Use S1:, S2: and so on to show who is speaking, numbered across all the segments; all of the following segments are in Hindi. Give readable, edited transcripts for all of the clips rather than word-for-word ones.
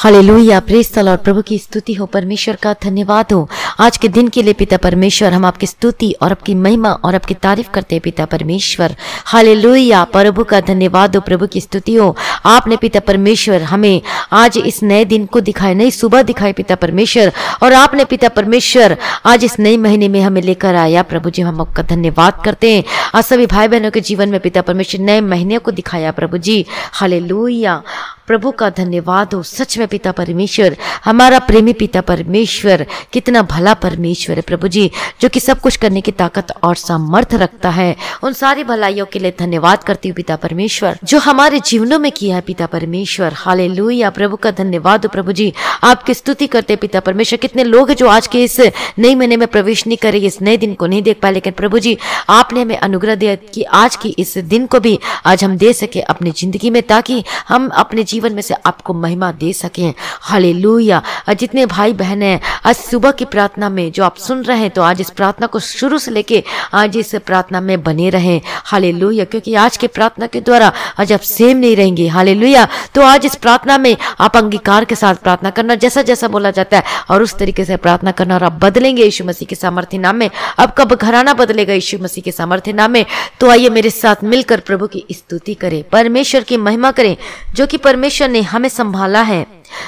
S1: Hallelujah, praise the Lord. प्रभु की स्तुति हो, परमेश्वर का धन्यवाद हो आज के दिन के लिए पिता परमेश्वर। हम आपकी स्तुति और आपकी महिमा और आपकी तारीफ करते हैं पिता परमेश्वर। हालेलुया, प्रभु का धन्यवाद हो, प्रभु की स्तुति हो। आपने पिता परमेश्वर हमें आज इस नए दिन को दिखाए, नई सुबह दिखाई पिता परमेश्वर, और आपने पिता परमेश्वर आज इस नए महीने में हमें लेकर आया। प्रभु जी, हम आपका धन्यवाद करते हैं। आज सभी भाई बहनों के जीवन में पिता परमेश्वर नए महीने को दिखाया प्रभु जी। हालेलुया, प्रभु का धन्यवाद हो। सच में पिता परमेश्वर, हमारा प्रेमी पिता परमेश्वर कितना भला परमेश्वर है प्रभु जी, जो कि सब कुछ करने की ताकत और सामर्थ रखता है। उन सारी भलाइयों के लिए धन्यवाद करती हूँ पिता परमेश्वर, जो हमारे जीवनों में किया है पिता परमेश्वर। हालेलुया, प्रभु का धन्यवाद हो प्रभु जी। आपकी स्तुति करते पिता परमेश्वर। कितने लोग हैं जो आज के इस नए महीने में प्रवेश नहीं करे, इस नए दिन को नहीं देख पाए, लेकिन प्रभु जी आपने हमें अनुग्रह दिया कि आज की इस दिन को भी आज हम दे सके अपनी जिंदगी में, ताकि हम अपने जीवन में से आपको महिमा दे सकें। हालेलुया, जितने भाई बहन हैं आज सुबह की प्रार्थना में जो आप सुन रहे हैं, तो आज इस प्रार्थना को शुरू से लेके आज इस प्रार्थना में बने रहें। हालेलुया, क्योंकि आज के प्रार्थना के द्वारा आज आप सेम नहीं रहेंगे। हालेलुया, तो आज इस प्रार्थना में आप अंगीकार के साथ प्रार्थना करना, जैसा जैसा बोला जाता है और उस तरीके से प्रार्थना करना, और आप बदलेंगे यीशु मसीह के सामर्थ्य नाम में। अब कब घराना बदलेगा यीशु मसीह के सामर्थ्य नाम में। तो आइए मेरे साथ मिलकर प्रभु की स्तुति करें, परमेश्वर की महिमा करें, जो कि परमेश्वर ने हमें संभाला है,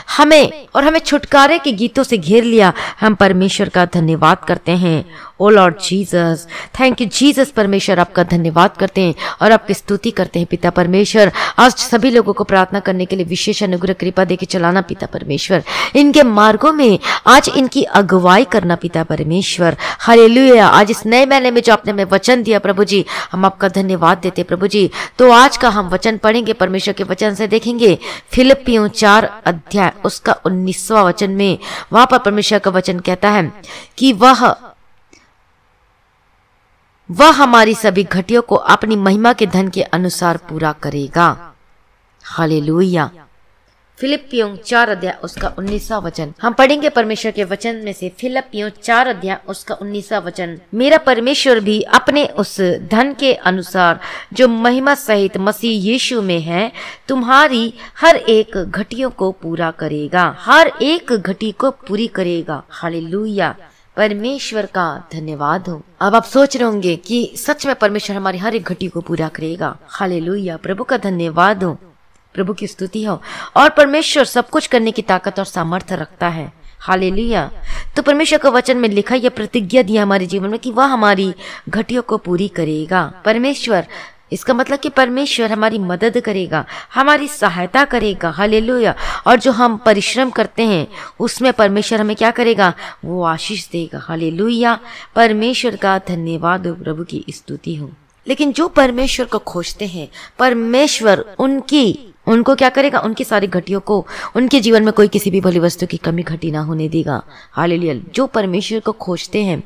S1: हमें छुटकारे के गीतों से घेर लिया। हम परमेश्वर का धन्यवाद करते हैं। Oh Lord Jesus, thank you Jesus. परमेश्वर आपका धन्यवाद करते हैं और आपकी स्तुति करते हैं पिता परमेश्वर। आज सभी लोगों को प्रार्थना करने के लिए विशेष अनुग्रह कृपा देके चलाना पिता परमेश्वर। इनके मार्गों में आज इनकी अगुवाई करना पिता परमेश्वर। हालेलुया, आज इस नए महीने में जो आपने हमें वचन दिया प्रभु जी, हम आपका धन्यवाद देते प्रभु जी। तो आज का हम वचन पढ़ेंगे, परमेश्वर के वचन से देखेंगे फिलिप्पियों 4 अध्याय उसका 19वां वचन में। वहां पर परमेश्वर का वचन कहता है कि वह हमारी सभी घटियों को अपनी महिमा के धन के अनुसार पूरा करेगा। हालेलुया, फिलिप्पियों 4 अध्याय उसका 19वां वचन हम पढ़ेंगे परमेश्वर के वचन में से। फिलिप्पियों 4 अध्याय उसका 19वां वचन। मेरा परमेश्वर भी अपने उस धन के अनुसार जो महिमा सहित मसीह यीशु में है, तुम्हारी हर एक घटियों को पूरा करेगा, हर एक घटी को पूरी करेगा। हालेलुया, परमेश्वर का धन्यवाद हो। अब आप सोच रहे होंगे कि सच में परमेश्वर हमारी हर एक घटी को पूरा करेगा। हालेलुया, प्रभु का धन्यवाद हो, प्रभु की स्तुति हो। और परमेश्वर सब कुछ करने की ताकत और सामर्थ्य रखता है। हालेलुया, तो परमेश्वर का वचन में लिखा, यह प्रतिज्ञा दिया हमारे जीवन में कि वह हमारी घटियों को पूरी करेगा। परमेश्वर, इसका मतलब कि परमेश्वर हमारी मदद करेगा, हमारी सहायता करेगा। हालेलुया, और जो हम परिश्रम करते हैं उसमें परमेश्वर हमें क्या करेगा, वो आशीष देगा। हालेलुया, परमेश्वर का धन्यवाद हो, प्रभु की स्तुति हो। लेकिन जो परमेश्वर को खोजते हैं, परमेश्वर उनको क्या करेगा, उनकी सारी घटियों को, उनके जीवन में कोई किसी भी भली वस्तु की कमी घटी ना होने देगा। हालेलुया, जो परमेश्वर को खोजते हैं,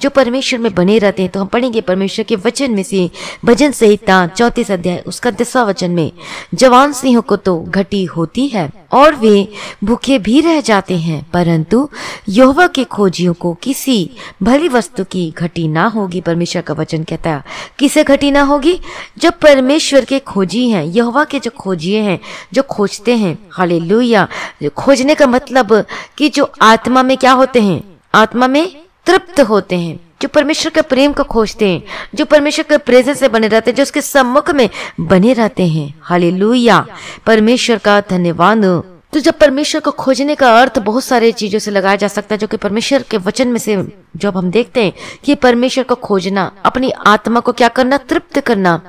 S1: जो परमेश्वर में बने रहते हैं। तो हम पढ़ेंगे परमेश्वर के वचन में से भजन संहिता 34 अध्याय उसका 10वां वचन में। जवान सिंहों को तो घटी होती है और वे भूखे भी रह जाते हैं, परंतु यहोवा के खोजियों को किसी भली वस्तु की घटी ना होगी। परमेश्वर का वचन कहता है किसे घटी ना होगी, जो परमेश्वर के खोजी हैं, यहोवा के जो खोजी हैं, जो खोजते हैं। हालेलुया, खोजने का मतलब कि जो आत्मा में क्या होते हैं, आत्मा में तृप्त होते हैं, जो परमेश्वर के प्रेम को खोजते हैं, जो परमेश्वर के प्रेजेंस से बने रहते हैं, जो उसके सम्मुख में बने रहते हैं। हालेलुया, परमेश्वर का धन्यवाद। तो जब परमेश्वर को खोजने का अर्थ बहुत सारे चीजों से लगाया जा सकता है, जो कि परमेश्वर के वचन में से जब हम देखते हैं कि परमेश्वर को खोजना, अपनी आत्मा को क्या करना, तृप्त करना।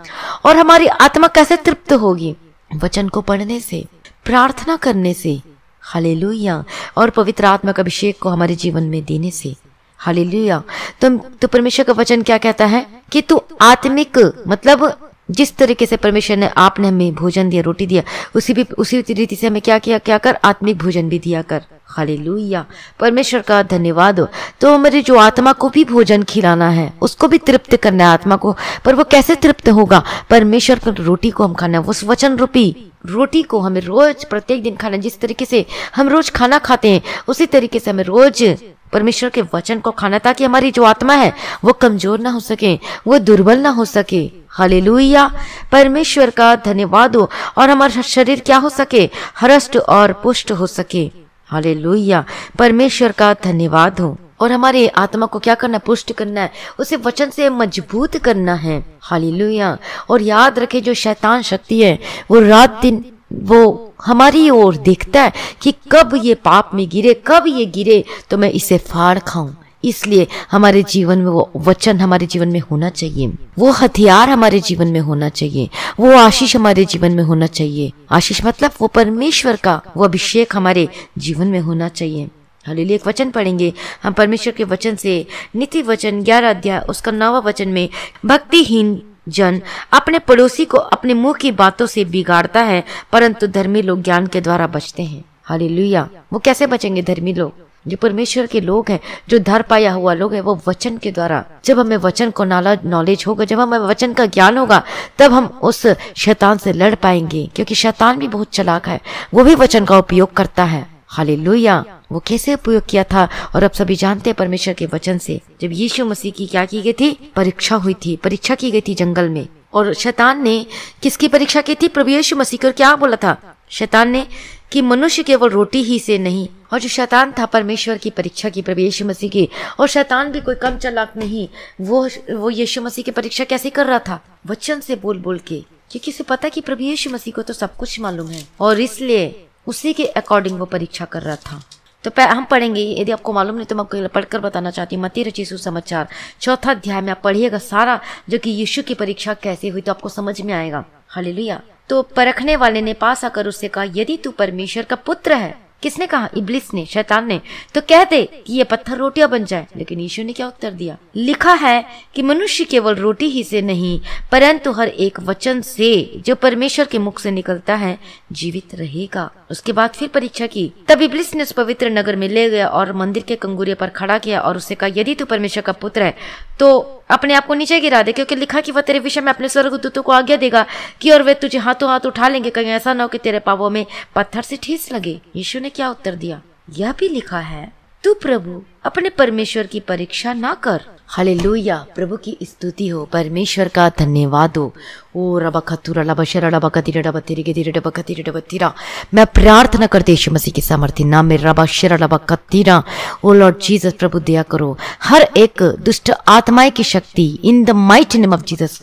S1: और हमारी आत्मा कैसे तृप्त होगी, वचन को पढ़ने से, प्रार्थना करने से। हालेलुया, और पवित्र आत्मा का अभिषेक को हमारे जीवन में देने से। हालेलुया, तो परमेश्वर का वचन क्या कहता है कि तू आत्मिक, मतलब जिस तरीके से परमेश्वर ने आपने हमें भोजन दिया, रोटी दिया, उसी रीति से हमें क्या कर, आत्मिक भोजन भी दिया कर। हालेलुया, परमेश्वर का धन्यवाद हो। तो हमारी जो आत्मा को भी भोजन खिलाना है, उसको भी तृप्त करना है आत्मा को। पर वो कैसे तृप्त होगा, परमेश्वर की रोटी को हम खाना है, उस वचन रूपी रोटी को हमें रोज प्रत्येक दिन खाना। जिस तरीके से हम रोज खाना खाते हैं, उसी तरीके से हमें रोज परमेश्वर के वचन को खाना, ताकि हमारी जो आत्मा है वो कमजोर ना हो सके, वो दुर्बल ना हो सके। हालेलुया। परमेश्वर का धन्यवाद हो और हमारा शरीर क्या हो सके, हृष्ट और पुष्ट हो सके। हालेलुया। परमेश्वर का धन्यवाद हो। और हमारे आत्मा को क्या करना, पुष्ट करना है, उसे वचन से मजबूत करना है। हालेलुया। और याद रखे जो शैतान शक्ति है वो रात दिन वो हमारी ओर देखता है कि कब ये पाप में गिरे, कब ये गिरे तो मैं इसे फाड़ खाऊं। इसलिए हमारे जीवन में वो वचन हमारे जीवन में होना चाहिए, वो हथियार हमारे जीवन में होना चाहिए, वो आशीष हमारे जीवन में होना चाहिए। आशीष मतलब वो परमेश्वर का वो अभिषेक हमारे जीवन में होना चाहिए। हालेलुया। एक वचन पढ़ेंगे हम परमेश्वर के वचन से, नीति वचन 11 अध्याय उसका 9वां वचन में, भक्तिहीन जन अपने पड़ोसी को अपने मुंह की बातों से बिगाड़ता है, परंतु धर्मी लोग ज्ञान के द्वारा बचते हैं। हालेलुया। वो कैसे बचेंगे? धर्मी लोग, जो परमेश्वर के लोग हैं, जो धर पाया हुआ लोग है, वो वचन के द्वारा। जब हमें वचन को नॉलेज होगा, जब हमें वचन का ज्ञान होगा, तब हम उस शैतान से लड़ पाएंगे, क्योंकि शैतान भी बहुत चालाक है, वो भी वचन का उपयोग करता है। हालेलुया। वो कैसे उपयोग किया था और अब सभी जानते हैं परमेश्वर के वचन से। जब यीशु मसीह की क्या की गई थी, परीक्षा हुई थी, परीक्षा की गई थी जंगल में, और शैतान ने किसकी परीक्षा की थी? प्रभु यीशु मसीह को। क्या बोला था शैतान ने? कि मनुष्य केवल रोटी ही से नहीं। और जो शैतान था परमेश्वर की परीक्षा की, प्रभु यीशु मसीह की। और शैतान भी कोई कम चालाक नहीं, वो यीशु मसीह की परीक्षा कैसे कर रहा था? वचन से बोल बोल के, क्योंकि उसे पता कि प्रभु यीशु मसीह को तो सब कुछ मालूम है, और इसलिए उसी के अकॉर्डिंग वो परीक्षा कर रहा था। तो हम पढ़ेंगे, यदि आपको मालूम नहीं तो मैं आपको पढ़कर बताना चाहती हूँ। मत्ती रचित सुसमाचार 4 अध्याय में आप पढ़िएगा सारा, जो कि यीशु की परीक्षा कैसे हुई, तो आपको समझ में आएगा। हालेलुया। तो परखने वाले ने पास आकर उससे कहा, यदि तू परमेश्वर का पुत्र है। किसने कहा? इब्लिस ने, शैतान ने। तो कह दे कि ये पत्थर रोटियां बन जाए। लेकिन यीशु ने क्या उत्तर दिया? लिखा है कि मनुष्य केवल रोटी ही से नहीं, परंतु हर एक वचन से जो परमेश्वर के मुख से निकलता है जीवित रहेगा। उसके बाद फिर परीक्षा की। तब इब्लिस ने उस पवित्र नगर में ले गया और मंदिर के कंगूरे पर खड़ा किया और उससे कहा, यदि तू परमेश्वर का पुत्र है तो अपने आप को नीचे गिरा दे, क्योंकि लिखा कि वह तेरे विषय में अपने स्वर्गदूतों को आज्ञा देगा कि और वे तुझे हाथों हाथ उठा लेंगे, कहीं ऐसा न हो कि तेरे पांवों में पत्थर से ठेस लगे। यीशु ने क्या उत्तर दिया? यह भी लिखा है, तू प्रभु अपने परमेश्वर की परीक्षा ना कर। हालेलुया। प्रभु की स्तुति हो, परमेश्वर का धन्यवाद हो। ओ रबा खतुरा लबा शरा लबा कतिरा लबा तेरे के धीरे डबा कतिरा डबा तीरा। मैं प्रार्थना करते यीशु मसीह के सामर्थ्य नाम में, रबा शरा लबा कतिरा। ओ लॉर्ड जीसस, प्रभु दया करो, हर एक दुष्ट आत्माएं की शक्ति इन the mighty name of Jesus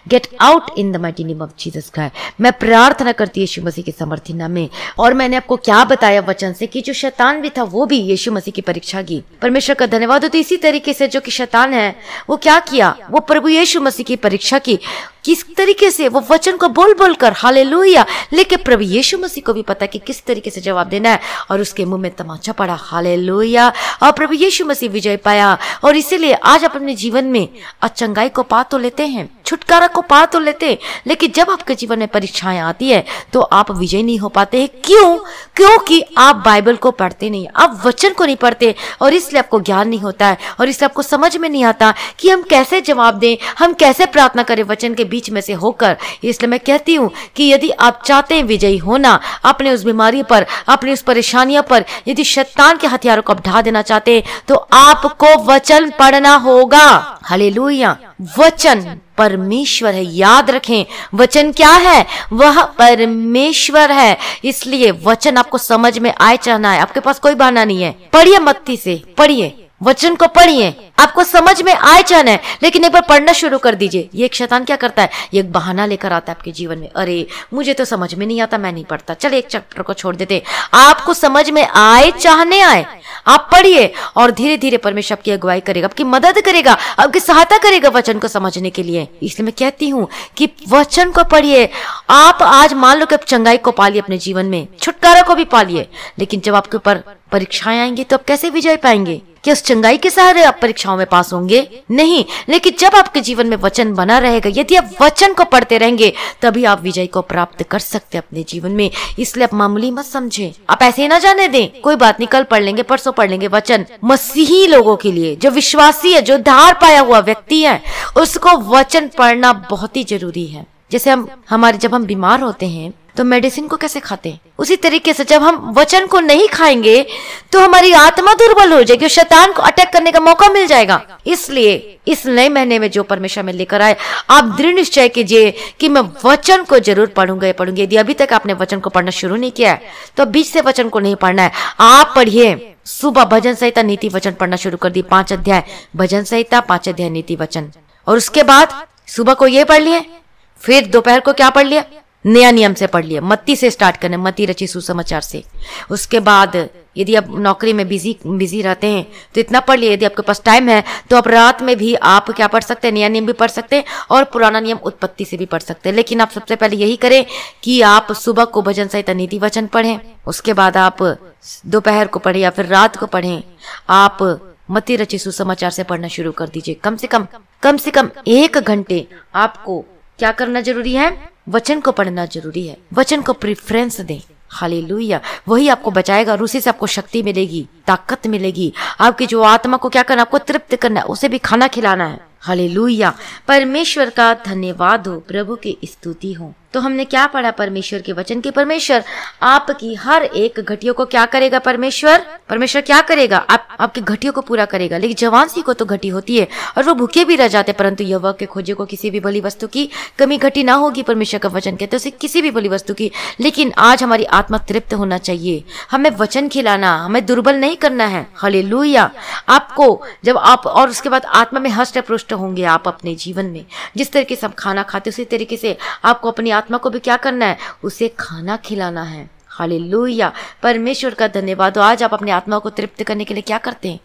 S1: gate out in the mighty name of Jesus Christ. मैं प्रार्थना करती यीशु मसीह के सामर्थ्य नाम में। और मैंने आपको क्या बताया वचन से कि जो शैतान भी था वो भी यीशु मसीह की परीक्षा की। परमेश्वर का धन्यवाद हो। तो इसी तरीके से जो कि शैतान है वो क्या किया? वो प्रभु यीशु मसीह की परीक्षा की। किस तरीके से? वो वचन को बोल बोल कर। हालेलुया। लेकिन प्रभु यीशु मसीह को भी पता कि किस तरीके से जवाब देना है, और उसके मुंह में तमाचा पड़ा। हालेलुया। और प्रभु यीशु मसीह विजय पाया। और इसीलिए आज आप अपने जीवन में अचंगाई को पा तो लेते हैं, छुटकारा को पा तो लेते हैं, लेकिन जब आपके जीवन में परीक्षाएं आती है तो आप विजय नहीं हो पाते हैं। क्यों? क्योंकि आप बाइबल को पढ़ते नहीं, आप वचन को नहीं पढ़ते, और इसलिए आपको ज्ञान नहीं होता है, और इसलिए आपको समझ में नहीं आता कि हम कैसे जवाब दें, हम कैसे प्रार्थना करें वचन के बीच में से होकर। इसलिए मैं कहती हूँ कि यदि आप चाहते हैं विजयी होना अपने उस बीमारी पर, अपनी उस परेशानियों पर, यदि शैतान के हथियारों को आप ढा देना चाहते हैं तो आपको वचन पढ़ना होगा। हालेलुया। वचन परमेश्वर है, याद रखें। वचन क्या है? वह परमेश्वर है। इसलिए वचन आपको समझ में आए चाहना है, आपके पास कोई बहाना नहीं है। पढ़िए मत्ती से, पढ़िए वचन को, पढ़िए, आपको समझ में आए चाहना है, लेकिन एक बार पढ़ना शुरू कर दीजिए। ये एक शैतान क्या करता है? ये एक बहाना लेकर आता है आपके जीवन में। अरे मुझे तो समझ में नहीं आता, मैं नहीं पढ़ता, चले एक चैप्टर को छोड़ देते। आपको समझ में आए चाहने आए, आप पढ़िए, और धीरे धीरे परमेश्वर आपकी अगुवाई करेगा, आपकी मदद करेगा, आपकी सहायता करेगा वचन को समझने के लिए। इसलिए मैं कहती हूँ कि वचन को पढ़िए। आप आज मान लो कि आप चंगाई को पालिए, अपने जीवन में छुटकारा को भी पालिए, लेकिन जब आपके ऊपर परीक्षाएं आएंगी तो आप कैसे विजय पाएंगे? कि उस चंगाई के सहारे आप परीक्षाओं में पास होंगे? नहीं। लेकिन जब आपके जीवन में वचन बना रहेगा, यदि आप वचन को पढ़ते रहेंगे, तभी आप विजय को प्राप्त कर सकते हैं अपने जीवन में। इसलिए आप मामूली मत समझे, आप ऐसे ही ना जाने दें, कोई बात नहीं, कल पढ़ लेंगे, परसों पढ़ लेंगे। वचन मसीही लोगों के लिए, जो विश्वासी है, जो धार पाया हुआ व्यक्ति है, उसको वचन पढ़ना बहुत ही जरूरी है। जैसे जब हम बीमार होते हैं तो मेडिसिन को कैसे खाते हैं, उसी तरीके से जब हम वचन को नहीं खाएंगे तो हमारी आत्मा दुर्बल हो जाएगी, शैतान को अटैक करने का मौका मिल जाएगा। इसलिए इस नए महीने में जो परमेश्वर में लेकर आए, आप दृढ़ निश्चय कीजिए कि मैं वचन को जरूर पढ़ूंगा। यदि अभी तक आपने वचन को पढ़ना शुरू नहीं किया है तो बीच से वचन को नहीं पढ़ना है। आप पढ़िए, सुबह भजन संहिता नीति वचन पढ़ना शुरू कर दी, 5 अध्याय भजन संहिता, 5 अध्याय नीति वचन, और उसके बाद सुबह को ये पढ़ लिए, फिर दोपहर को क्या पढ़ लिया, नया नियम से पढ़ लिया, मत्ती से स्टार्ट करने, मत्ती रची सुसमाचार से। उसके बाद यदि आप नौकरी में बिजी रहते हैं तो इतना पढ़ लिए। यदि आपके पास टाइम है तो आप रात में भी आप क्या पढ़ सकते हैं, नया नियम भी पढ़ सकते हैं और पुराना नियम उत्पत्ति से भी पढ़ सकते हैं। लेकिन आप सबसे पहले यही करें कि आप सुबह को भजन संहिता नीति वचन पढ़ें, उसके बाद आप दोपहर को पढ़ें या फिर रात को पढ़ें। आप मत्ती रची सुसमाचार से पढ़ना शुरू कर दीजिए। कम से कम 1 घंटे आपको क्या करना जरूरी है, वचन को पढ़ना जरूरी है। वचन को प्रेफरेंस दें। हालेलुया, वही आपको बचाएगा। रूसी से आपको शक्ति मिलेगी, ताकत मिलेगी। आपकी जो आत्मा को क्या करना, आपको तृप्त करना है, उसे भी खाना खिलाना है। हालेलुया, परमेश्वर का धन्यवाद हो, प्रभु की स्तुति हो। तो हमने क्या पढ़ा परमेश्वर के वचन की, परमेश्वर आपकी हर एक घटियों को क्या करेगा, परमेश्वर क्या करेगा, आपकी घटियों को पूरा करेगा। लेकिन जवान सी को तो घटी होती है और वो भूखे भी रह जाते, परंतु यहोवा के खोजे को किसी भी भली वस्तु की कमी घटी ना होगी। परमेश्वर का वचन कहते हैं उसे किसी भी भली वस्तु की। लेकिन आज हमारी आत्मा तृप्त होना चाहिए, हमें वचन खिलाना, हमें दुर्बल नहीं करना है। हालेलुया, आपको जब आप और उसके बाद आत्मा में हष्ट पुष्ट होंगे आप अपने जीवन में, जिस तरीके से हम खाना खाते उसी तरीके से आपको अपनी आत्मा को भी क्या करना है, उसे खाना खिलाना है। हालेलुया, परमेश्वर का धन्यवाद हो। आज आप अपनी आत्मा को तृप्त करने के लिए क्या करते हैं,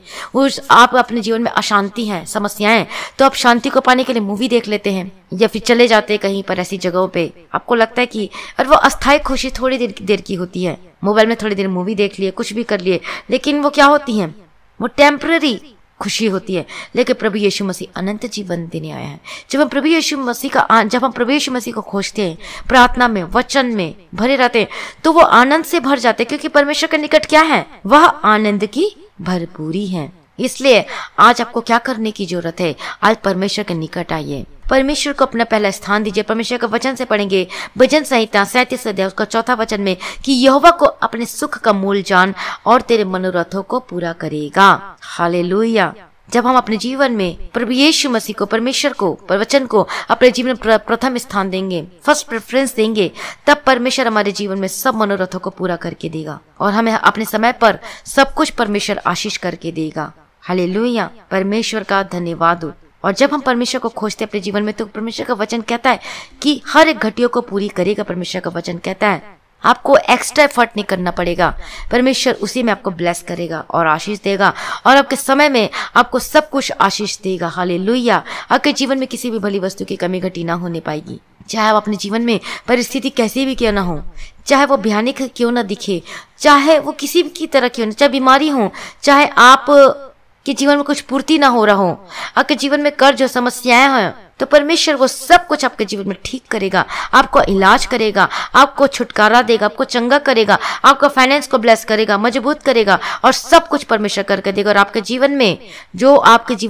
S1: आप अपने जीवन में अशांति है, समस्याएं, तो आप शांति को पाने के लिए मूवी देख लेते हैं या फिर चले जाते हैं कहीं पर ऐसी जगहों पे। आपको लगता है कि और वो अस्थायी खुशी थोड़ी देर की होती है, मोबाइल में थोड़ी देर मूवी देख लिए, कुछ भी कर लिए, लेकिन वो क्या होती है, वो टेम्पररी खुशी होती है। लेकिन प्रभु यीशु मसीह अनंत जीवन देने आया है। जब हम प्रभु यीशु मसीह को खोजते हैं, प्रार्थना में, वचन में भरे रहते हैं, तो वो आनंद से भर जाते हैं, क्योंकि परमेश्वर के निकट क्या है, वह आनंद की भरपूरी है। इसलिए आज आपको क्या करने की जरूरत है, आज परमेश्वर के निकट आइए, परमेश्वर को अपना पहला स्थान दीजिए। परमेश्वर का वचन से पढ़ेंगे भजन संहिता 37 अध्याय उसका 4 वचन में कि यहोवा को अपने सुख का मूल जान और तेरे मनोरथों को पूरा करेगा। हालेलुया, जब हम अपने जीवन में प्रभु यीशु मसीह को, परमेश्वर को, वचन को अपने जीवन में प्रथम स्थान देंगे, फर्स्ट प्रेफरेंस देंगे, तब परमेश्वर हमारे जीवन में सब मनोरथों को पूरा करके देगा और हमें अपने समय पर सब कुछ परमेश्वर आशीष करके देगा। हालेलुया, परमेश्वर का धन्यवाद हो। और जब हम परमेश्वर को खोजते अपने जीवन में, तो परमेश्वर का वचन कहता है कि हर एक घटियों को पूरी करेगा। परमेश्वर का वचन कहता है आपको एक्स्ट्रा एफर्ट नहीं करना पड़ेगा, परमेश्वर उसी में आपको ब्लेस करेगा और आशीष देगा और आपके समय में आपको सब कुछ आशीष देगा। हालेलुया, आपके जीवन में किसी भी भली वस्तु की कमी घटी ना होने पाएगी। चाहे आप अपने जीवन में परिस्थिति कैसी भी क्यों ना हो, चाहे वो भयानक क्यों ना दिखे, चाहे वो किसी की तरह क्यों ना, चाहे बीमारी हो, चाहे आप कि जीवन में कुछ पूर्ति ना हो रहा हो, आपके जीवन में कर्ज, समस्याएं हैं, तो परमेश्वर वो सब कुछ आपके जीवन में ठीक करेगा, आपको इलाज करेगा, आपको छुटकारा देगा, आपको चंगा करेगा, आपका फाइनेंस को ब्लेस करेगा, मजबूत करेगा और सब कुछ परमेश्वर करके देगा। और आपके जीवन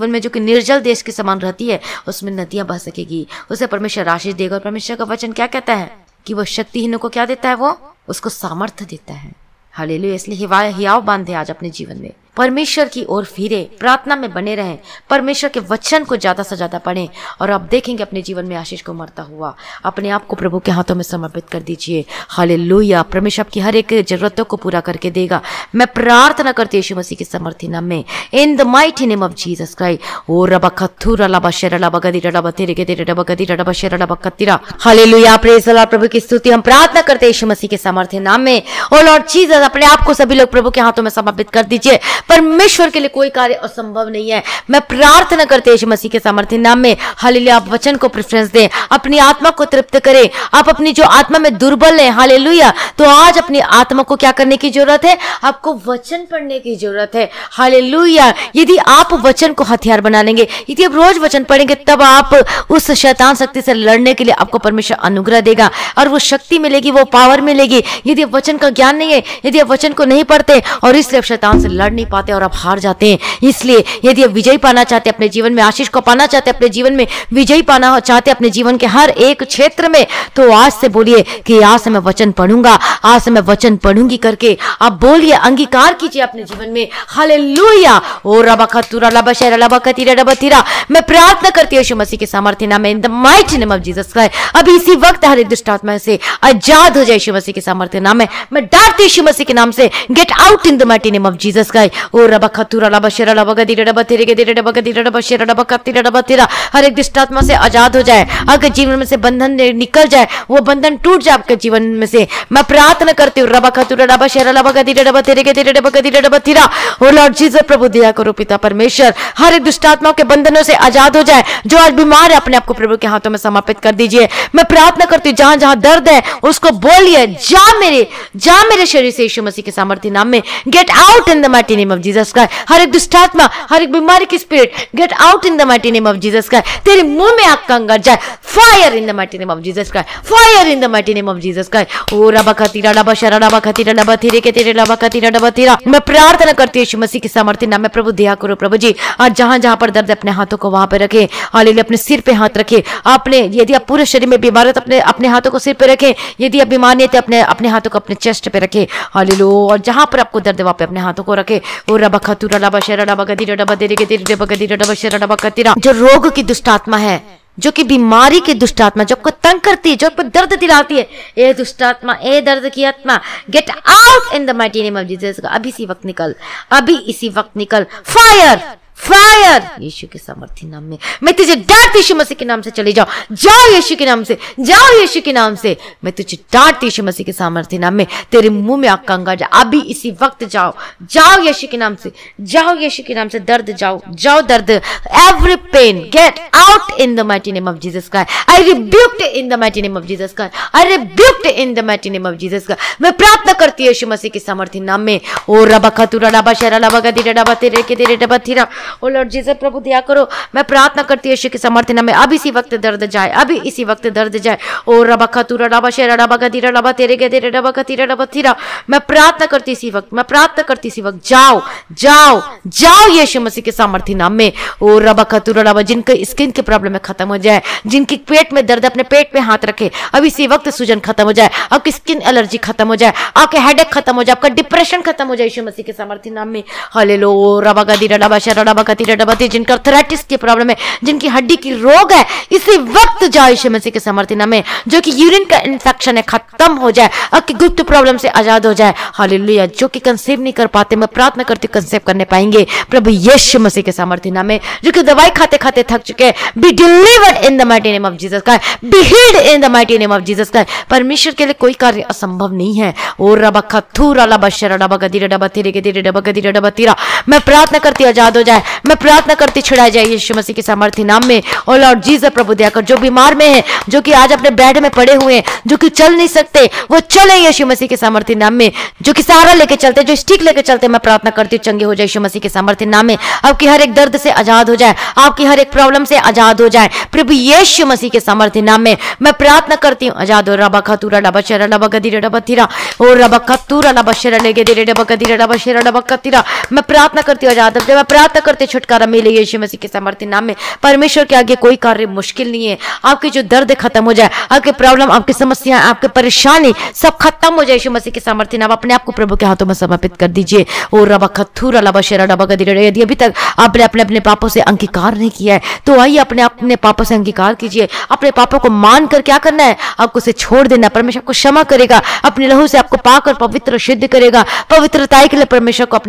S1: में जो कि निर्जल देश के समान रहती है, उसमें नदियां बह सकेगी, उसे परमेश्वर आशीष देगा। और परमेश्वर का वचन क्या कहता है कि वो शक्तिहीनों को क्या देता है, वो उसको सामर्थ्य देता है। हालेलुया, इसलिए हियाव बांधे आज अपने जीवन में, परमेश्वर की ओर फिरे, प्रार्थना में बने रहें, परमेश्वर के वचन को ज्यादा से ज्यादा पढ़ें और आप देखेंगे अपने जीवन में आशीष को मरता हुआ। अपने आप को प्रभु के हाथों में समर्पित कर दीजिए। हालेलुया, परमेश्वर आपकी हर एक जरूरतों को पूरा करके देगा। मैं प्रार्थना करती हूं यीशु मसीह के समर्थी नाम में, in the mighty name of Jesus Christ. ओ रबा खथुरा लबा शेरा लबा गदी रबा तेरे के तेरे रबा गदी रबा शेरा लबा कतिरा। हालेलुया, प्रेज द लॉर्ड, प्रभु की स्तुति। हम प्रार्थना करते हैं यीशु मसीह के समर्थी नाम में। ओ लॉर्ड जीसस, अपने आप को सभी लोग प्रभु के हाथों में समर्पित कर दीजिए। परमेश्वर के लिए कोई कार्य असंभव नहीं है। मैं प्रार्थना करते हैं यीशु मसीह के सामर्थ्य नाम में। हालेलुया, आप वचन को प्रेफरेंस दें, अपनी आत्मा को तृप्त करें। आप अपनी जो आत्मा में दुर्बल हैं, हालेलुया, तो आज अपनी आत्मा को क्या करने की जरूरत है, आपको वचन पढ़ने की जरूरत है। हालेलुया, यदि आप वचन को हथियार बना लेंगे, यदि आप रोज वचन पढ़ेंगे, तब आप उस शैतान शक्ति से लड़ने के लिए आपको परमेश्वर अनुग्रह देगा और वो शक्ति मिलेगी, वो पावर मिलेगी। यदि आप वचन का ज्ञान नहीं है, यदि आप वचन को नहीं पढ़ते और इसलिए आप शैतान से लड़ नहीं पाते और आप हार जाते हैं। इसलिए यदि आप विजय पाना चाहते हैं अपने जीवन में, आशीष को पाना चाहते हैं अपने जीवन में, विजय पाना चाहते हैं अपने जीवन के हर एक क्षेत्र में, तो आज से बोलिए कि आज से मैं वचन पढ़ूंगा, आज से मैं वचन पढ़ूंगी करके आप बोलिए, अंगीकार कीजिए अपने जीवन में। हालेलुया। ओ रबखतुरा लबशेरा लबकतीरा लबतीरा, मैं प्रार्थना करती हूं यीशु मसीह के सामर्थ्य नाम में, in the mighty name of Jesus Christ. अभी इसी वक्त हर एक दुष्ट आत्मा से आजाद हो जाए यीशु मसीह के सामर्थ्य नाम में। मैं डांटती यीशु मसीह के नाम से, get out in the mighty name of Jesus Christ. ओ रबखतुरा लबशेरा लबकतीरा लबतीरा के तेरे लबकतीरा लबशेरा लबकतीरा लबतीरा, हर एक दुष्ट आत्मा से आजाद हो जाए। अगर जीवन में से बंधन निकल जाए, वो बंधन टूट जाए आपके जीवन में से, मैं प्रार्थना करती हूँ। रबखतुरा लबशेरा लबकतीरा लबतीरा के तेरे लबकतीरा लबतीरा, ओ लॉर्ड जीसस प्रभु दया करो पिता परमेश्वर, हर एक दुष्ट आत्माओं के बंधनों से आजाद हो जाए। जो आज बीमार है अपने आप को प्रभु के हाथों में समर्पित कर दीजिए। मैं प्रार्थना करती हूँ जहां जहां दर्द है उसको बोलिए, जा मेरे शरीर से यीशु मसीह के सामर्थ्य नाम में, get out in the mighty name of Jesus Christ. हर एक दुष्ट आत्मा, हर एक बीमारी की spirit, get out in the mighty name of Jesus Christ. तेरे मुंह में आग का अंगार जाए, fire in the mighty name of Jesus Christ, fire in the mighty name of Jesus Christ. ओ रबखतीरा लबशेरा लबकतीरा लबतीरा के तेरे लबकतीरा लबतीरा, मैं प्रार्थना करती हूँ यीशु मसीह के सामर्थ्य नाम में, प्रभु दया करो प्रभु जी। आज जहां जहां पर दर्द, अपने हाथों को वहां पे रखें। हालेलुया। अपने सिर पे हाथ रखें। अपने, यदि आप पूरे शरीर में बीमार है तो अपने हाथों को सिर पे रखें। यदि आप बीमार नहीं है तो अपने हाथों को अपने चेस्ट पे रखें। हालेलुया। और जहां पर आपको दर्द है वहां पे अपने हाथों को रखें। ओ रबखतुरा लबशेरा लबकतीरा लबतीरा के तेरे लबकतीरा लबशेरा लबकतीरा, जो रोग की दुष्ट आत्मा है, जो कि बीमारी की दुष्ट आत्मा, जो आपको तंग करती है, जो आपको दर्द दिलाती है, ए दुष्ट आत्मा, ए दर्द की आत्मा, gate out in the mighty name of Jesus. अभी इसी वक्त निकल, अभी इसी वक्त निकल। फायर, फायर यीशु के सामर्थ्य नाम में। मैं तुझे डांटती यीशु मसीह के नाम से, चले जाओ, जाओ यीशु के नाम से, जाओ यीशु के नाम से। मैं तुझे डांटती यीशु मसीह के सामर्थ्य नाम में। तेरे मुंह में आग का अंगार जाए, अभी इसी वक्त जाओ, जाओ यीशु के नाम से, जाओ यीशु के नाम से। दर्द जाओ, जाओ दर्द, every pain get out in the mighty name of Jesus Christ. I rebuked in the mighty name of Jesus Christ. I rebuked in the mighty name of Jesus Christ. मैं प्रार्थना करती हूँ यीशु मसीह के सामर्थ्य नाम में। ओ रबखतुरा लबशेरा लबकतीरा लबतीरा के तेरे लबतीरा, ओ लॉर्ड जीसस प्रभु दया करो। मैं प्रार्थना करती हूं यीशु के सामर्थ्य नाम में, अब इसी वक्त दर्द जाए, अभी इसी वक्त दर्द जाए। ओ रबखतुरा लबशेरा लबकतीरा लबतीरा के तेरे लबकतीरा लबतीरा, मैं प्रार्थना करती इसी वक्त, मैं प्रार्थना करती इसी वक्त, जाओ, जाओ, जाओ यीशु मसीह के सामर्थ्य नाम में। ओ रबखतुरा लब, जिनके स्किन की प्रॉब्लम है खत्म हो जाए, जिनकी पेट में दर्द, अपने पेट में हाथ रखे, अब इसी वक्त सूजन खत्म हो जाए, आपकी स्किन एलर्जी खत्म हो जाए, आपके हेडेक खत्म हो जाए, आपका डिप्रेशन खत्म हो जाए यीशु मसीह के सामर्थ्य नाम में। हालेलुया। रबगदीरा लबशेरा लबकतीरा लबती, जिनका आर्थराइटिस की प्रॉब्लम है, जिनकी हड्डी की रोग है, इसी वक्त जाओ यीशु मसीह के सामर्थ्य नाम में। जो कि यूरिन का इन्फेक्शन है खत्म हो जाए, आपकी गुप्त प्रॉब्लम से आजाद हो जाए। हालेलुया। जो कि कंसीव नहीं कर पाते, मैं प्रार्थना करती हूं कंसीव करने पाएंगे प्रभु यीशु मसीह के सामर्थ्य नाम में। जो कि दवाई खाते खाते थक चुके, be delivered in the mighty name of Jesus Christ, be healed in the mighty name of Jesus Christ. परमेश्वर के लिए कोई कार्य असंभव नहीं है। ओ रबखथुरा लबशरा लबगदीरा लबतीरा के तेरे लबगदीरा लबतीरा, मैं प्रार्थना करती आजाद हो जाए, मैं प्रार्थना करती छुड़ाया जाए यीशु मसीह के सामर्थ्य नाम में। ओ लॉर्ड जीसस प्रभु दया कर, जो बीमार में है, जो कि आज अपने बेड में पड़े हुए हैं, जो कि चल नहीं सकते, वो चले यीशु मसीह के सामर्थ्य नाम में। जो कि सहारा लेके चलते, जो स्टिक लेके चलते, मैं प्रार्थना करती हूँ चंगे हो जाए यीशु मसीह के सामर्थ्य नाम में। आपकी हर एक दर्द से आजाद हो जाए, आपकी हर एक प्रॉब्लम से आजाद हो जाए प्रभु यीशु मसीह के सामर्थ्य नाम में। मैं प्रार्थना करती हूँ आजाद हो। रबखतुरा लबशरा लबगदीरा लबतीरा, ओ रबखतुरा लबशरा लेगेदीरा लबगदीरा लबशरा लबकतीरा, मैं प्रार्थना करती हूँ आजाद हो जाए, मैं प्रार्थना करती हूँ छुटकारा मिले यीशु मसीह के सामर्थ्य नाम में। परमेश्वर के आगे कोई कार्य मुश्किल नहीं है। आपके जो दर्द खत्म हो जाए, आपके प्रॉब्लम, आपकी समस्या, आपके परेशानी सब खत्म हो जाए यीशु मसीह के सामर्थ्य नाम। अपने आप को प्रभु के हाथों में समर्पित कर दीजिए। ओ रबखतुरा लबशरा लबगदीरा, यदि अभी तक आपने अपने पापों से अंगीकार नहीं किया है तो आइए अपने पापों से अंगीकार कीजिए। अपने पापों को मानकर क्या करना है, आपको उसे छोड़ देना। परमेश्वर आपको क्षमा करेगा, अपने लहू से आपको पाकर पवित्र शुद्ध करेगा। पवित्रता के लिए परमेश्वर को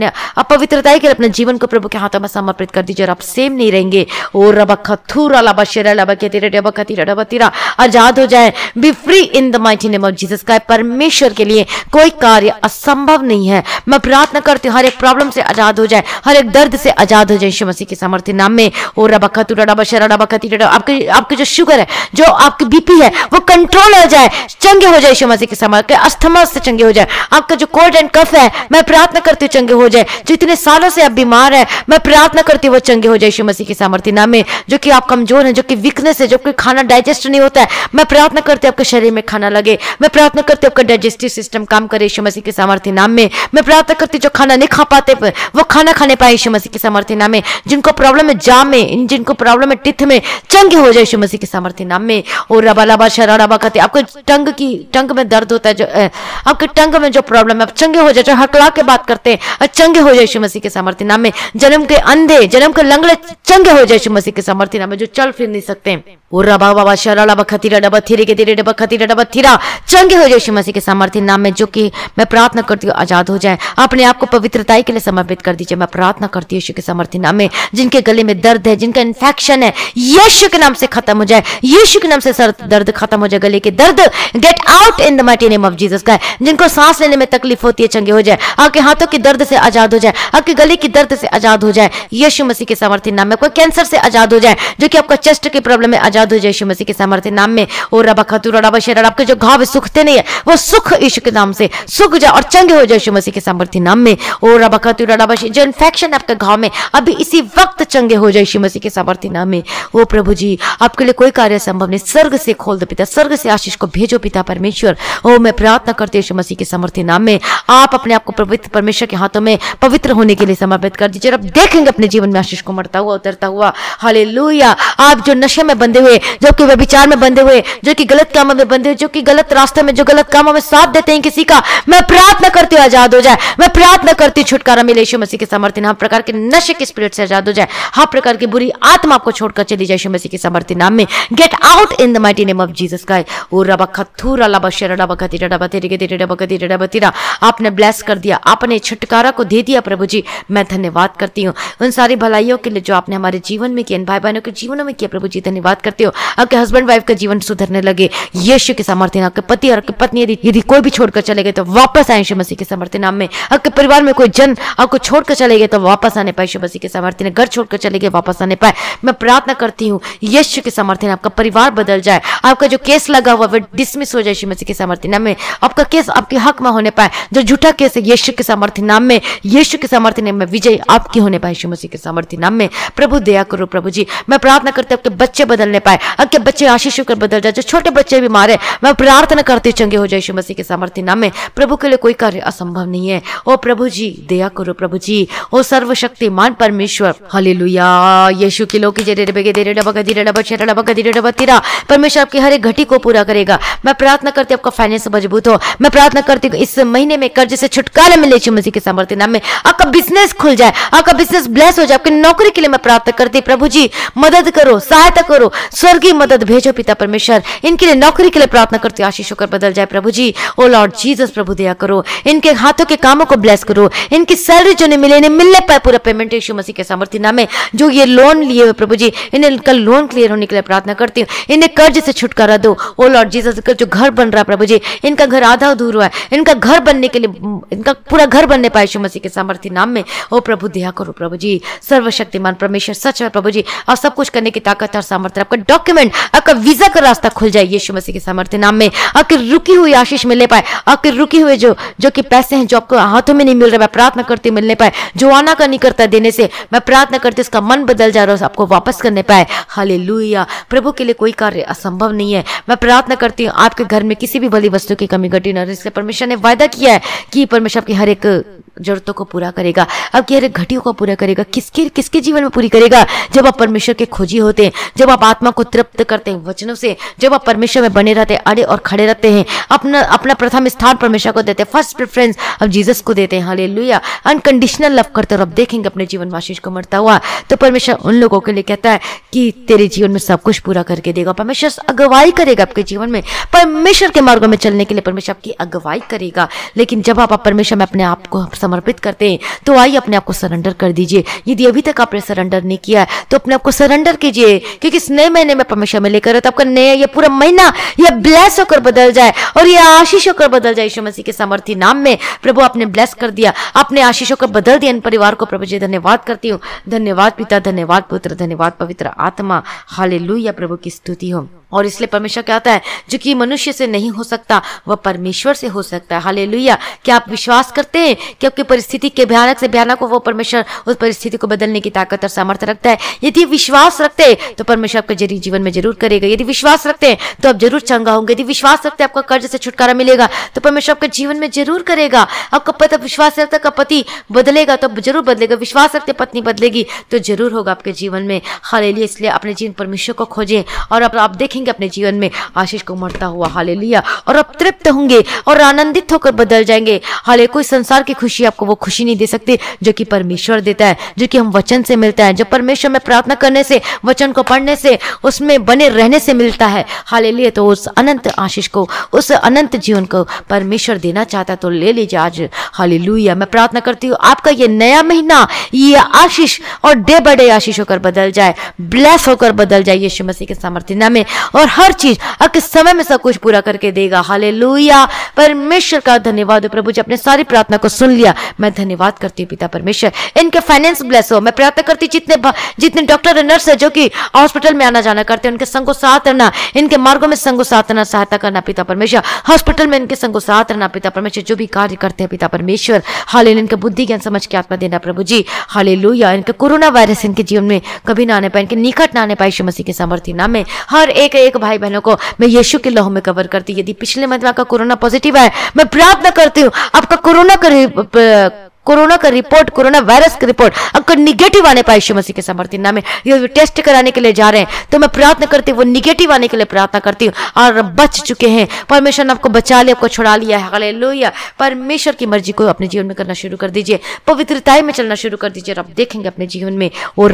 S1: पवित्रता के लिए अपने जीवन को प्रभु के हाथों में समर्पित कर दीजिए और आप सेम नहीं रहेंगे। ओ रबखतुरा लबशरा लबगदीरा लबकतीरा लबतीरा, आजाद हो जाए, B free in the mighty name of Jesus Christ. परमेश्वर के लिए कोई कार्य असंभव नहीं है। मैं प्रार्थना करती हूँ हर एक प्रॉब्लम से आजाद हो जाए, हर एक दर्द से आजाद हो जाए यीशु मसीह के सामर्थ्य नाम में। ओ रबखतुरा लबशरा लबकतीरा, आपके जो शुगर है, जो आपकी बीपी है, वो कंट्रोल हो जाए, चंगे हो जाए यीशु मसीह के सामर्थ्य। अस्थमा से चंगे हो जाए, आपका जो कोल्ड एंड कफ है, मैं प्रार्थना करती हूँ चंगे हो जाए। जो इतने सालों से आप बीमार है, मैं प्रार्थना करती हूँ वो चंगे हो जाए यीशु मसीह के सामर्थ्य नाम में। जो कि आप कमजोर हैं, जो कि वीकनेस है, जो कि खाना डाइजेस्ट नहीं होता है, मैं प्रार्थना करती हूँ आपके शरीर में खाना लगे। मैं प्रार्थना करती हूँ आपका डाइजेस्टिव सिस्टम काम करे यीशु मसीह के सामर्थ्य नाम में। मैं प्रार्थना करती हूँ जो खाना नहीं खा पाते वो खाना खाने पाए यीशु मसीह के सामर्थ्य नाम में। जिनको प्रॉब्लम है जाम में, जिनको प्रॉब्लम है टिथ में, चंगे हो जाए यीशु मसीह के सामर्थ्य नाम में। और रबालाबा शराबा कहते आपको टंग में दर्द होता है, जो आपके टंग में जो प्रॉब्लम है, आप चंगे हो जाए। जो हकला के बात करते हैं और चंगे हो जाए यीशु मसीह के सामर्थ्य नाम में। जन्म के अंधे, जन्म के लंगड़े चंगे हो जाए यीशु मसीह के सामर्थ्य नाम में, जो चल फिर नहीं सकते। और रबा बाबा शराबा खतीरा डबा थीरे के तेरे डबा खतीरा डबा थीरा चंगे हो जाए यीशु मसीह के सामर्थ्य नाम में। जो कि मैं प्रार्थना करती हूँ आजाद हो जाए। अपने आप को पवित्रताई के लिए समर्पित कर दीजिए। मैं प्रार्थना करती हूँ यीशु के सामर्थ्य नाम में। जिनके गले में दर्द है, जिनका इन्फेक्शन है, यीशु के नाम से खत्म हो जाए। यीशु के नाम से सर दर्द खत्म हो जाए। गले के दर्द gate out in the mighty name of Jesus का। जिनको सांस लेने में तकलीफ होती है चंगे हो जाए। आपके हाथों के दर्द से आजाद हो जाए। आपके गले की दर्द से आजाद हो जाए यीशु मसीह के सामर्थ्य नाम में। कोई कैंसर से आजाद हो जाए, जो कि आपका चेस्ट की प्रॉब्लम है, आजाद हो जाए यीशु मसीह के सामर्थ्य नाम में। और रबा खतूरा रबा शरा, आपके जो घाव सूखते नहीं है वो सुख यीशु के नाम से सूख जाए और चंगे हो जाए यीशु मसीह के सामर्थ्य नाम में। और रबा खतूरा रबा, जो इन्फेक्शन आपके घाव में अभी इसी वक्त चंगे हो जाए यीशु मसीह के सामर्थ्य नाम में। ओ प्रभु जी, आपके लिए कोई कार्य संभव नहीं। स्वर्ग से खोल दो पिता, स्वर्ग से आशीष को भेजो पिता परमेश्वर। ओ मैं प्रार्थना करती हूं यीशु मसीह के सामर्थ्य नाम में। आप अपने आप को पवित्र परमेश्वर के हाथों में पवित्र होने के लिए समर्पित कर दीजिए। आप देखेंगे अपने जीवन में आशीष को मरता हुआ उतरता हुआ। हालेलुया। आप जो नशे में बंधे हुए, जो कि व्यभिचार में बंधे हुए, जो कि गलत कामों में बंधे हुए, जो कि गलत रास्ते में, जो गलत कामों में साथ देते हैं किसी का, मैं प्रार्थना करती हूँ आजाद हो जाए। मैं प्रार्थना करती हूँ छुटकारा मिले यीशु मसीह के सामर्थ्य नाम। प्रकार के नशे के स्पिरिट से आजाद हो जाए। हर प्रकार की बुरी आत्मा आपको छोड़कर चली जाए यीशु मसीह के सामर्थ्य नाम में। Get out in the mighty name of Jesus का। ओ रबा खथूरा लबा शरा रबा खतीरा डबा तेरे के तेरे डबा खतीरा डबा तेरा। आपने ब्लेस कर दिया, आपने छुटकारा को दे दिया प्रभु जी। मैं धन्यवाद करती हूँ उन सारी भलाइयों के लिए जो आपने हमारे जीवन में किया, इन भाई बहनों के जीवनों में किया प्रभु जी। धन्यवाद करती हूँ। आपके हस्बैंड वाइफ का जीवन सुधरने लगे यीशु के सामर्थ्य नाम। आपके पति और आपकी पत्नी यदि कोई भी छोड़कर चले गए तो वापस आए यीशु मसीह के सामर्थ्य नाम में। आपके परिवार में कोई जन आपको छोड़कर चले गए तो वापस आने पाए यीशु मसीह के सामर्थ्य नाम। घर छोड़कर चले गए वापस आने पाए। मैं प्रार्थना करती हूँ यीशु के सामर्थ्य नाम। आपका परिवार बदल जाए। आपका जो केस लगा हुआ वो डिसमिस हो जाए यीशु मसीह के सामर्थ्य नाम में। आपका केस आपके हक में होने पाए। जो झूठा केस है यीशु के सामर्थ्य नाम में, यीशु के सामर्थ्य नाम में विजय आपकी होने पाए यीशु मसीह के सामर्थ्य नाम में। प्रभु दया करो प्रभु जी। मैं प्रार्थना करती हूँ आपके बच्चे बदलने पाए, आपके बच्चे आशीष होकर बदल जाए। जो छोटे बच्चे बीमार है मैं प्रार्थना करती चंगे हो जाए यीशु मसीह के सामर्थ्य नाम में। प्रभु के लिए कोई कार्य असंभव नहीं है। ओ प्रभु जी दया करो प्रभु जी। ओ सर्वशक्तिमान परमेश्वर, हालेलुया। यीशु के लोग परमेश्वर आपकी हर एक घटी को पूरा करेगा। मैं प्रार्थना करती हूँ आपका फाइनेंस मजबूत हो। मैं प्रार्थना करती हूँ इस महीने में कर्ज से छुटकारा मिले यीशु मसीह के सामर्थ्य नाम में। आपका बिजनेस खुल जाए, आपका बिजनेस ब्लेस हो जाए। आपकी नौकरी के लिए मैं प्रार्थना करती हूँ प्रभु जी मदद करो, सहायता करो, स्वर्गीय मदद भेजो पिता परमेश्वर। इनके लिए नौकरी के लिए प्रार्थना करती हूँ आशीष होकर बदल जाए प्रभु जी। ओ लॉर्ड जीसस प्रभु दया करो। इनके हाथों के कामों को ब्लेस करो। इनकी सैलरी जो नहीं मिले इन्हें मिलने पाए पूरा पेमेंट यीशु मसीह के सामर्थ्य नाम में। जो ये लोन लिए हुए प्रभु जी इन्हें इनका लोन क्लियर होने के लिए प्रार्थना करती हूँ। इन्हें कर्ज से छुटकारा दो। ओ लॉर्ड जीसस जो घर बन रहा है प्रभु जी, इनका घर आधा अधूरा हुआ है, इनका घर बनने के लिए, इनका पूरा घर बनने पाए यीशु मसीह के सामर्थ्य नाम में। ओ प्रभु दया करो प्रभु जी। सर्वशक्तिमान परमेश्वर सच है प्रभु जी और सब कुछ करने की ताकत और सामर्थ्य। आपका डॉक्यूमेंट, आपका वीजा का रास्ता खुल जाए यीशु मसीह के सामर्थ्य नाम में। आपकी रुकी हुई आशीष मिलने पाए। आपके रुकी हुए जो कि पैसे हैं जो आपको हाथों में नहीं मिल रहे, मैं प्रार्थना करती मिलने पाए। जो आना का नहीं करता देने से, मैं प्रार्थना करती उसका मन बदल जा रहा है, आपको वापस करने पाए। हालेलुया। प्रभु के लिए कोई कार्य असंभव नहीं है। मैं प्रार्थना करती हूँ आपके घर में किसी भी भली वस्तु की कमी घटी न रहे। इसलिए परमेश्वर ने वायदा किया है कि परमेश्वर आपकी हर एक जरूरतों को पूरा करेगा, आपकी हर एक घटियों को पूरा करेगा। किसके जीवन में पूरी करेगा? जब आप परमेश्वर के खोजी होते हैं, जब आप आत्मा को तृप्त करते हैं वचनों से, जब आप परमेश्वर में बने रहते हैं, अड़े और खड़े रहते हैं, अपना प्रथम स्थान परमेश्वर को देते हैं, फर्स्ट प्रेफरेंस आप जीसस को देते हैं। हालेलुया। अनकंडीशनल लव करते हैं और आप देखेंगे अपने जीवन में आशीष को मरता हुआ। तो परमेश्वर उन लोगों के लिए कहता है कि तेरे जीवन में सब कुछ पूरा करके देगा। परमेश्वर अगुवाई करेगा आपके जीवन में। परमेश्वर के मार्गों में चलने के लिए परमेश्वर आपकी अगुवाई करेगा। लेकिन जब आप परमेश्वर में अपने आप को समर्पित करते हैं तो आइए अपने आप को सरेंडर कर दीजिए। यदि अभी तक आपने सरेंडर नहीं किया है तो अपने आप को सरेंडर कीजिए, क्योंकि इस नए महीने में परमेश्वर में लेकर तो आपका नया ये पूरा महीना ये ब्लेस होकर बदल जाए और ये आशीष होकर बदल जाए यीशु मसीह के सामर्थ्य नाम में। प्रभु आपने ब्लेस कर दिया, आपने आशीषों को बदल दिया इन परिवार को। प्रभु जी धन्यवाद करती हूँ। धन्यवाद पिता, धन्यवाद पुत्र, धन्यवाद पवित्र आत्मा। हालेलुया। प्रभु की स्तुति हो। और इसलिए परमेश्वर कहता है जो कि मनुष्य से नहीं हो सकता वह परमेश्वर से हो सकता है। हालेलुया। क्या आप विश्वास करते हैं कि आपकी परिस्थिति के भयानक से भयानक को वो परमेश्वर उस परिस्थिति को बदलने की ताकत और सामर्थ्य रखता है? यदि विश्वास रखते हैं तो परमेश्वर आपके जरिए जीवन में जरूर करेगा। यदि विश्वास रखते हैं तो आप जरूर चंगा होंगे। यदि विश्वास रखते हैं आपका कर्ज से छुटकारा मिलेगा तो परमेश्वर आपके जीवन में जरूर करेगा। आपका पति विश्वास रखता है पति बदलेगा तो जरूर बदलेगा। विश्वास रखते पत्नी बदलेगी तो जरूर होगा आपके जीवन में। हालेलुया। इसलिए अपने जीवन परमेश्वर को खोजें और आप देखेंगे अपने जीवन में आशीष को उमड़ता हुआ। हालेलुया। और आप तृप्त होंगे और आनंदित होकर बदल जाएंगे। हाले कोई संसार की खुशी आपको वो खुशी नहीं दे सकती जो कि परमेश्वर देता है, जो कि हम वचन से मिलता है, जो परमेश्वर में प्रार्थना करने से, वचन को पढ़ने से, उसमें बने रहने से मिलता है। हालेलुया। तो उस अनंत आशीष को, उस अनंत जीवन को परमेश्वर देना चाहता तो ले लीजिए आज। हालेलुया। मैं प्रार्थना करती हूँ आपका ये नया महीना ये आशीष और डे बाय डे आशीष होकर बदल जाए, ब्लेस होकर बदल जाए यीशु मसीह के सामर्थ्य नाम में। और हर चीज आपके समय में सब कुछ पूरा करके देगा। हालेलुया। परमेश्वर का धन्यवाद। प्रभु जी अपने सारी प्रार्थना को सुन लिया। मैं धन्यवाद करती हूँ पिता परमेश्वर। इनके फाइनेंस ब्लेस हो। मैं प्रार्थना करती जितने डॉक्टर और नर्स है जो कि हॉस्पिटल में आना जाना करते हैं, उनके संगो साथ रहना, इनके मार्गों में संगो साथ रहना, सहायता करना पिता परमेश्वर। हॉस्पिटल में इनके संगो साथ रहना पिता परमेश्वर। जो भी कार्य करते हैं पिता परमेश्वर, हालेलुया, इनके बुद्धि ज्ञान समझ के आत्मा देना प्रभु जी। हालेलुया। इनके कोरोना वायरस इनके जीवन में कभी ना आने पाए, इनके निकट ना आने पाए यीशु मसीह के सामर्थ्य नाम में। हर एक भाई बहनों को मैं यीशु के लहू में कवर करती। यदि पिछले मंथ में आपका कोरोना पॉजिटिव है, मैं प्रार्थना करती हूँ आपका कोरोना का रिपोर्ट, कोरोना वायरस का रिपोर्ट अगर निगेटिव आने पाए यीशु मसीह के सामर्थ्य नाम में। ये टेस्ट कराने के लिए जा रहे हैं तो मैं प्रार्थना करती हूँ वो निगेटिव आने के लिए प्रार्थना करती हूँ और बच चुके हैं। परमेश्वर ने आपको बचा लिया, आपको छुड़ा लिया है। हालेलुया। परमेश्वर की मर्जी को अपने जीवन में करना शुरू कर दीजिए, पवित्रताई में चलना शुरू कर दीजिए। आप देखेंगे अपने जीवन में ओ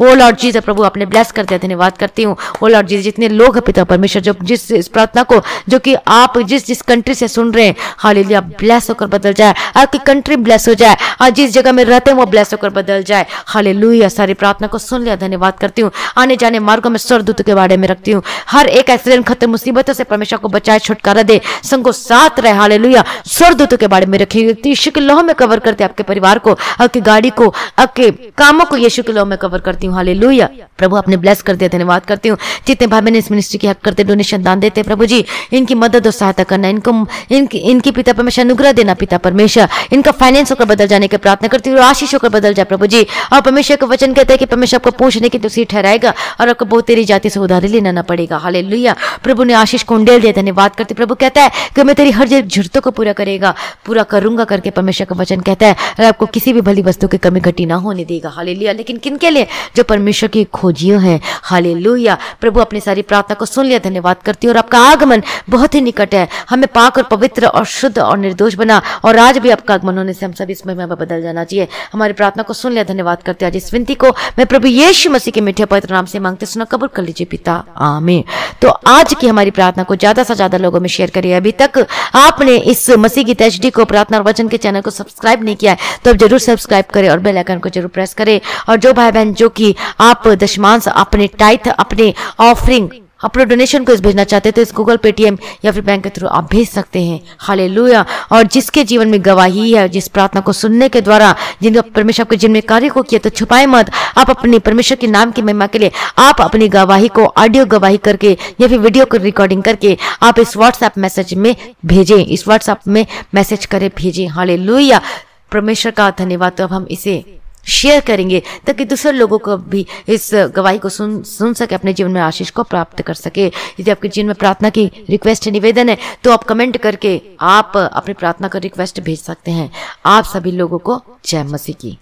S1: ओ लॉर्ड जीसस प्रभु अपने ब्लेस करते हैं। धन्यवाद करती हूँ ओ लॉर्ड जीसस। जितने लोग हैं पिता परमेश्वर जो जिस इस प्रार्थना को जो कि आप जिस कंट्री से सुन रहे हैं, हालेलुया, ब्लेस होकर बदल जाए। आपकी कंट्री ब्लेस हो जाए। आज जिस जगह में रहते हैं वो ब्लेस होकर बदल जाए। हालेलुया। सारी प्रार्थना को सुन लिया। धन्यवाद करती हूँ। आने जाने मार्गों में स्वर्गदूत के बारे में रखती हूँ। हर एक एक्सीडेंट, खतरे, मुसीबतों से परमेश्वर को बचाए, छुटकारा दे, संगो साथ रहे। हालेलुया। स्वर्गदूतों के बारे में रखिए। यीशु के लहू में कवर करते आपके परिवार को, आपकी गाड़ी को, आपके कामों को यीशु के लहू में कवर करती हूँ। हालेलुया। प्रभु अपने ब्लेस कर दिया। धन्यवाद करती हूँ। जितने भाई बहन इस मिनिस्ट्री की हक करते, डोनेशन दान देते, प्रभु जी इनकी मदद और सहायता करना, इनकी पिता परमेश्वर अनुग्रह देना पिता परमेश्वर। इनका फाइनेंस होकर बदल जाने की प्रार्थना करती हूँ। आशीष होकर बदल जाए प्रभु जी। और परमेश्वर का वचन कहता है कि परमेश्वर आपको पूछने की तो सीट ठहराएगा और आपको बहुत तेरी जाति से उधारी लेना ना पड़ेगा। हालेलुया। प्रभु ने आशीष को उंडेल दिया। धन्यवाद करती। प्रभु कहता है कि मैं तेरी हर जरूरतों को पूरा करूंगा करके परमेश्वर का वचन कहता है। और आपको किसी भी भली वस्तु की कमी घटी ना होने देगा। हालेलुया। लेकिन किन के लिए? जो परमेश्वर की खोजियों हैं। हालेलुया। प्रभु अपनी सारी प्रार्थना को सुन लिया। धन्यवाद करती हूँ। और आपका आगमन बहुत ही निकट है। हमें पाक और पवित्र और शुद्ध और निर्दोष बना और आज भी आपका आगमन होने से हम सब इस महिमा में बदल जाना चाहिए। हमारी प्रार्थना को सुन लिया। धन्यवाद करते हैं। आज इस विनती को मैं प्रभु यीशु मसीह के मीठे पवित्र नाम से मांगते सुना कबूल कर लीजिए पिता। आमीन। तो आज की हमारी प्रार्थना को ज्यादा से ज्यादा लोगों में शेयर करिए। अभी तक आपने इस मसीह की एचडी को, प्रार्थना और वचन के चैनल को सब्सक्राइब नहीं किया है तो अब जरूर सब्सक्राइब करें और बेल आइकन को जरूर प्रेस करें। और जो भाई बहन जो कि आप दशमांश, अपने टाइथ, अपने ऑफरिंग, अपने डोनेशन को भेजना चाहते हैं तो इस गूगल, पेटीएम या फिर बैंक के थ्रू आप भेज सकते हैं। हालेलुया। और जिसके जीवन में गवाही है, जिस प्रार्थना को सुनने के द्वारा जिनका परमेश्वर आपके जीवन में कार्य को किया, तो छुपाए मत। आप अपने परमेश्वर के नाम की महिमा के लिए आप अपनी गवाही को ऑडियो गवाही करके या फिर वीडियो को रिकॉर्डिंग करके आप इस व्हाट्सएप मैसेज में भेजें, इस व्हाट्सएप में मैसेज करें, भेजें। हालेलुया। परमेश्वर का धन्यवाद। तो अब हम इसे शेयर करेंगे ताकि दूसरे लोगों को भी इस गवाही को सुन सके, अपने जीवन में आशीष को प्राप्त कर सके। यदि आपके जीवन में प्रार्थना की रिक्वेस्ट, निवेदन है तो आप कमेंट करके आप अपनी प्रार्थना का रिक्वेस्ट भेज सकते हैं। आप सभी लोगों को जय मसीह की।